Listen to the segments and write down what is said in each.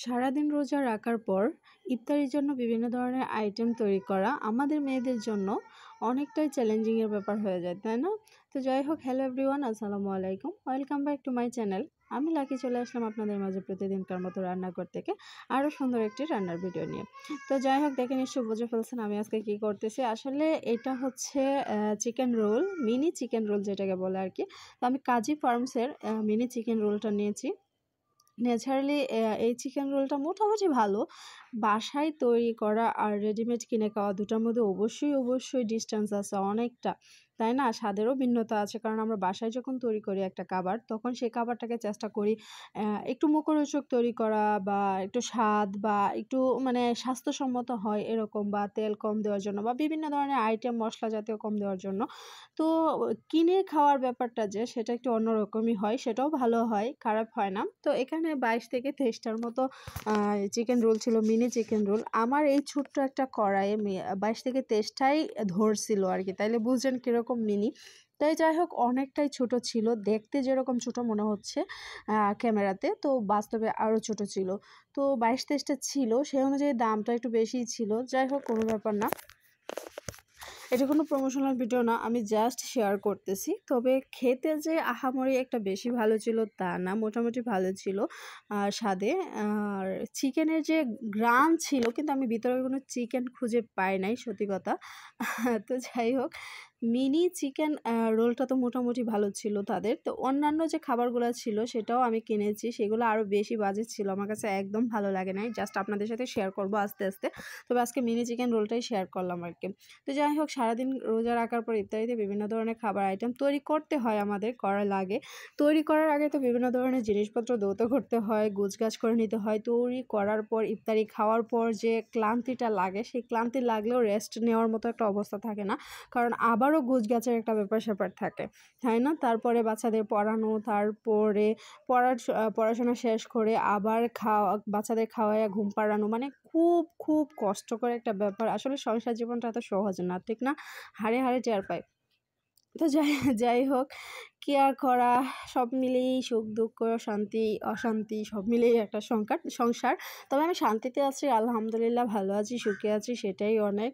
সারাদিন রোজা রাখার পর ইফতারির জন্য বিভিন্ন ধরনের আইটেম তৈরি করা আমাদের মেয়েদের জন্য অনেকটাই চ্যালেঞ্জিংয়ের ব্যাপার হয়ে যায়, তাই না? তো যাই হোক, হ্যালো এভরিওয়ান, আসসালামু আলাইকুম, welcome back to my channel. আমি লাকি চলে আসলাম আপনাদের মাঝে প্রতিদিনকার মতো রান্নাঘর থেকে আরও সুন্দর একটি রান্নার ভিডিও নিয়ে। তো যাই হোক, দেখে নিশ্চয়ই বুঝে ফেলছেন আমি আজকে কী করতেছি। আসলে এটা হচ্ছে chicken roll, mini chicken roll যেটাকে বলে আর কি। তো আমি কাজী ফার্মসের মিনি চিকেন রোলটা নিয়েছি। ন্যাচারালি এই চিকেন রোলটা মোটামুটি ভালো। বাসায় তৈরি করা আর রেডিমেড কিনে খাওয়া দুটার মধ্যে অবশ্যই ডিসট্যান্স আছে অনেকটা। তাই না? স্বাদেরও ভিন্নতা আছে। কারণ আমরা বাসায় যখন তৈরি করি একটা খাবার, তখন সেই খাবারটাকে চেষ্টা করি একটু মুখরোচক তৈরি করা, বা একটু স্বাদ, বা একটু মানে স্বাস্থ্যসম্মত হয় এরকম, বা তেল কম দেওয়ার জন্য, বা বিভিন্ন ধরনের আইটেম মসলা জাতীয় কম দেওয়ার জন্য। তো কিনে খাওয়ার ব্যাপারটা যে সেটা একটু অন্যরকমই হয়, সেটাও ভালো হয়, খারাপ হয় না। তো এখানে ২২ থেকে ২৩ টার মতো চিকেন রোল ছিল, মিনি চিকেন রোল। আমার এই ছোট্ট একটা কড়াইয়ে ২২ থেকে ২৩ টাই ধরছিল আরকি। তাইলে বুঝেন কিরকম মিনি। তাই যাই হোক, অনেকটাই ছোট ছিল। দেখতে যেরকম ছোট মনে হচ্ছে ক্যামেরাতে, তো বাস্তবে আরও ছোট ছিল। তো ২২-২৩ টা ছিল, সেই অনুযায়ী দামটা একটু বেশিই ছিল। যাই হোক, কোনো ব্যাপার না। এটা কোনো প্রমোশনাল ভিডিও না, আমি জাস্ট শেয়ার করতেছি। তবে খেতে যে আহামরি একটা বেশি ভালো ছিল তা না, মোটামুটি ভালো ছিল স্বাদে। আর চিকেনের যে ঘ্রাণ ছিল, কিন্তু আমি ভিতরে কোনো চিকেন খুঁজে পাই নাই, সত্যি কথা। তো যাই হোক, মিনি চিকেন রোলটা তো মোটামুটি ভালো ছিল তাদের। তো অন্যান্য যে খাবারগুলো ছিল সেটাও আমি কিনেছি, সেগুলো আরও বেশি বাজেট ছিল। আমার কাছে একদম ভালো লাগে নাই, জাস্ট আপনাদের সাথে শেয়ার করব আস্তে আস্তে। তবে আজকে মিনি চিকেন রোলটাই শেয়ার করলাম আর কি। তো যাই হোক, সারাদিন রোজা রাখার পর ইফতারিতে বিভিন্ন ধরনের খাবার আইটেম তৈরি করতে হয়, আমাদের করা লাগে। তৈরি করার আগে তো বিভিন্ন ধরনের জিনিসপত্র ধৌত করতে হয়, গোছগাছ করে নিতে হয়। তৈরি করার পর ইফতারি খাওয়ার পর যে ক্লান্তিটা লাগে, সেই ক্লান্তি লাগলেও রেস্ট নেওয়ার মতো একটা অবস্থা থাকে না। কারণ আবারও গোছগাছের একটা ব্যাপার-স্যাপার থাকে, তাই না? তারপরে বাচ্চাদের পড়ানো, তারপরে পড়াশোনা শেষ করে আবার বাচ্চাদের খাওয়াইয়া ঘুম পাড়ানো, মানে খুব কষ্টকর একটা ব্যাপার। আসলে সংসার জীবনটা এত সহজ না, ঠিক না? হাড়ে টের পাই। তো যাই হোক, কি আর করা, সব মিলিয়েই সুখ দুঃখ, শান্তি অশান্তি সব মিলিয়েই একটা সংসার। তবে আমি শান্তিতে আছি, আলহামদুলিল্লাহ, ভালো আছি, সুখে আছি, সেটাই অনেক।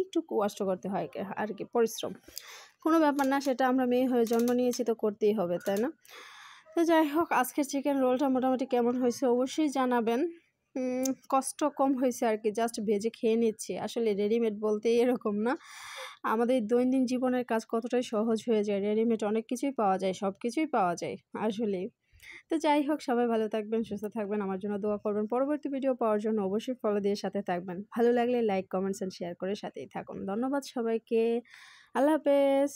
একটু কষ্ট করতে হয় আর কি, পরিশ্রম। কোনো ব্যাপার না, সেটা আমরা মেয়ে হয়ে জন্ম নিয়েছি, তো করতেই হবে, তাই না? তো যাই হোক, আজকের চিকেন রোলটা মোটামুটি কেমন হয়েছে অবশ্যই জানাবেন। কষ্ট কম হয়েছে আর কি, জাস্ট ভেজে খেয়ে নিচ্ছি। আসলে রেডিমেড বলতেই এরকম না, আমাদের দৈনন্দিন জীবনের কাজ কতটাই সহজ হয়ে যায়। রেডিমেড অনেক কিছুই পাওয়া যায়, সব কিছুই পাওয়া যায় আসলেই। তো যাই হোক, সবাই ভালো থাকবেন, সুস্থ থাকবেন, আমার জন্য দোয়া করবেন। পরবর্তী ভিডিও পাওয়ার জন্য অবশ্যই ফলো দিয়ে সাথে থাকবেন। ভালো লাগলে লাইক, কমেন্টস অ্যান্ড শেয়ার করে সাথেই থাকুন। ধন্যবাদ সবাইকে। আল্লাহ হাফেজ।